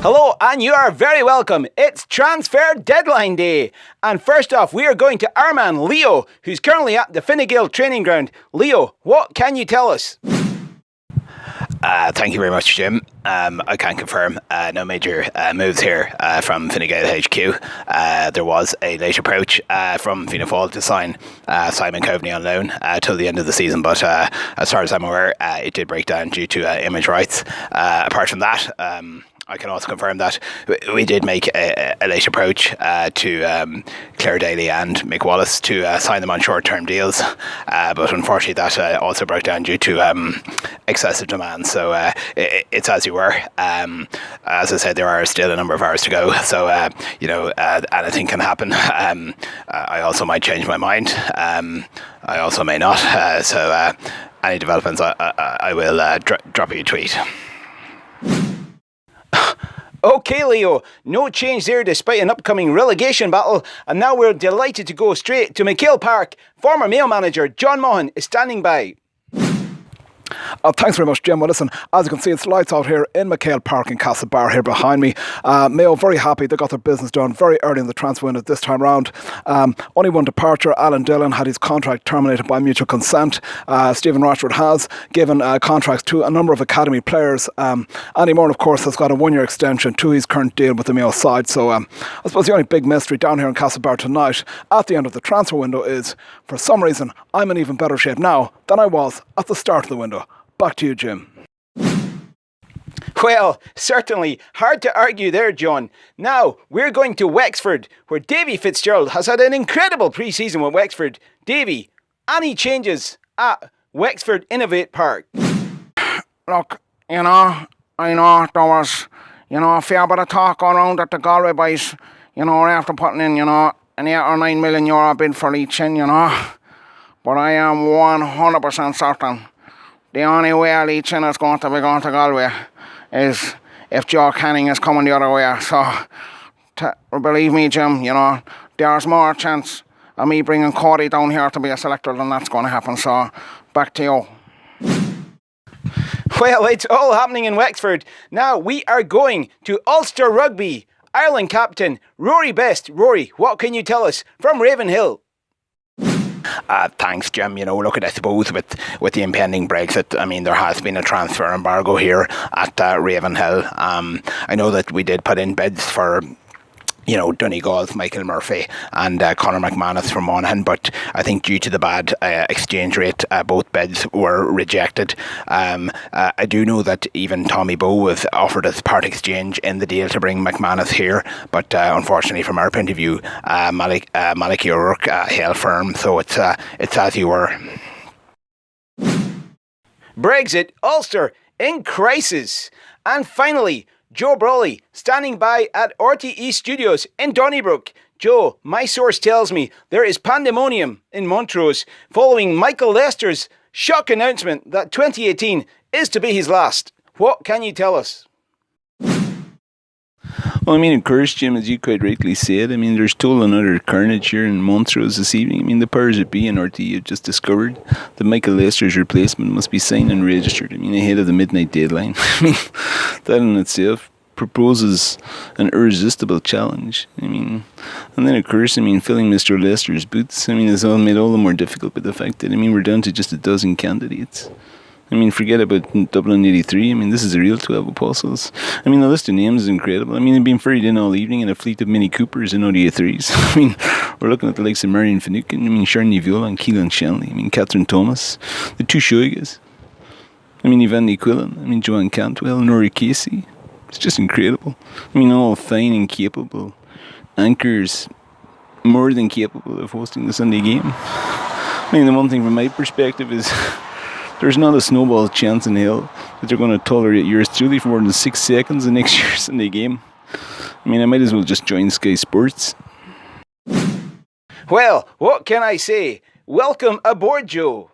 Hello, and you are very welcome. It's transfer deadline day. And first off, we are going to our man, Leo, who's currently at the Fine Gael training ground. Leo, what can you tell us? Thank you very much, Jim. I can confirm no major moves here from Fine Gael HQ. There was a late approach from Fianna Fáil to sign Simon Coveney on loan till the end of the season, but as far as I'm aware, it did break down due to image rights. Apart from that, I can also confirm that we did make a late approach to Claire Daly and Mick Wallace to sign them on short-term deals, but unfortunately that also broke down due to excessive demand. So it's as you were. As I said, there are still a number of hours to go, so anything can happen. I also might change my mind. I also may not. So any developments, I will drop you a tweet. Okay, Leo, no change there despite an upcoming relegation battle. And now we're delighted to go straight to McHale Park. Former Mayo manager John Maughan is standing by. Thanks very much, Jim. Well, listen, as you can see, it's lights out here in McHale Park in Castlebar here behind me. Mayo very happy. They got their business done very early in the transfer window this time round. Only one departure. Alan Dillon had his contract terminated by mutual consent. Stephen Rochford has given contracts to a number of academy players. Andy Moore, of course, has got a one-year extension to his current deal with the Mayo side. So I suppose the only big mystery down here in Castlebar tonight at the end of the transfer window is, for some reason, I'm in even better shape now than I was at the start of the window. Back to you, Jim. Well, certainly. Hard to argue there, John. Now, we're going to Wexford, where Davy Fitz has had an incredible pre-season with Wexford. Davy, any changes at Wexford Innovate Park? Look, I know there was, a fair bit of talk going around at the Galway boys, after putting in, an 8 or 9 million euro bid for each in, But I am 100% certain the only way Leitrim is going to be going to Galway is if Joe Canning is coming the other way. So, believe me, Jim, there's more chance of me bringing Cody down here to be a selector than that's going to happen. So, back to you. Well, it's all happening in Wexford. Now we are going to Ulster Rugby. Ireland captain Rory Best. Rory, what can you tell us from Ravenhill? Thanks, Jim. Look at, I suppose, with the impending Brexit, there has been a transfer embargo here at Ravenhill. I know that we did put in bids for Donegal's Michael Murphy and Conor McManus from Maughan, but I think due to the bad exchange rate, both bids were rejected. I do know that even Tommy Bowe was offered as part exchange in the deal to bring McManus here, but unfortunately from our point of view, Malachy O'Rourke held firm, so it's as you were. Brexit, Ulster in crisis. And finally, Joe Brolly, standing by at RTE Studios in Donnybrook. Joe, my source tells me there is pandemonium in Montrose following Michael Lester's shock announcement that 2018 is to be his last. What can you tell us? Well, of course, Jim, as you quite rightly said, there's total and utter carnage here in Montrose this evening. The powers that be in RTE have just discovered that Michael Lester's replacement must be signed and registered, ahead of the midnight deadline. That in itself proposes an irresistible challenge. And then, of course, filling Mr. Lester's boots, is all made all the more difficult by the fact that, we're down to just a dozen candidates. Forget about Dublin 83. This is a real 12 apostles. The list of names is incredible. They've been ferried in all evening in a fleet of Mini Coopers and Audi A3s. We're looking at the likes of Marion Finucane, Sharni Viola and Keelan Shanley, Catherine Thomas, the two Shoigas, Ivan Quillan, Joanne Cantwell, Nori Casey. It's just incredible. All fine and capable anchors, more than capable of hosting the Sunday game. The one thing from my perspective is there's not a snowball's chance in hell that they're going to tolerate yours truly for more than 6 seconds the next year's Sunday game. I might as well just join Sky Sports. Well, what can I say? Welcome aboard, Joe.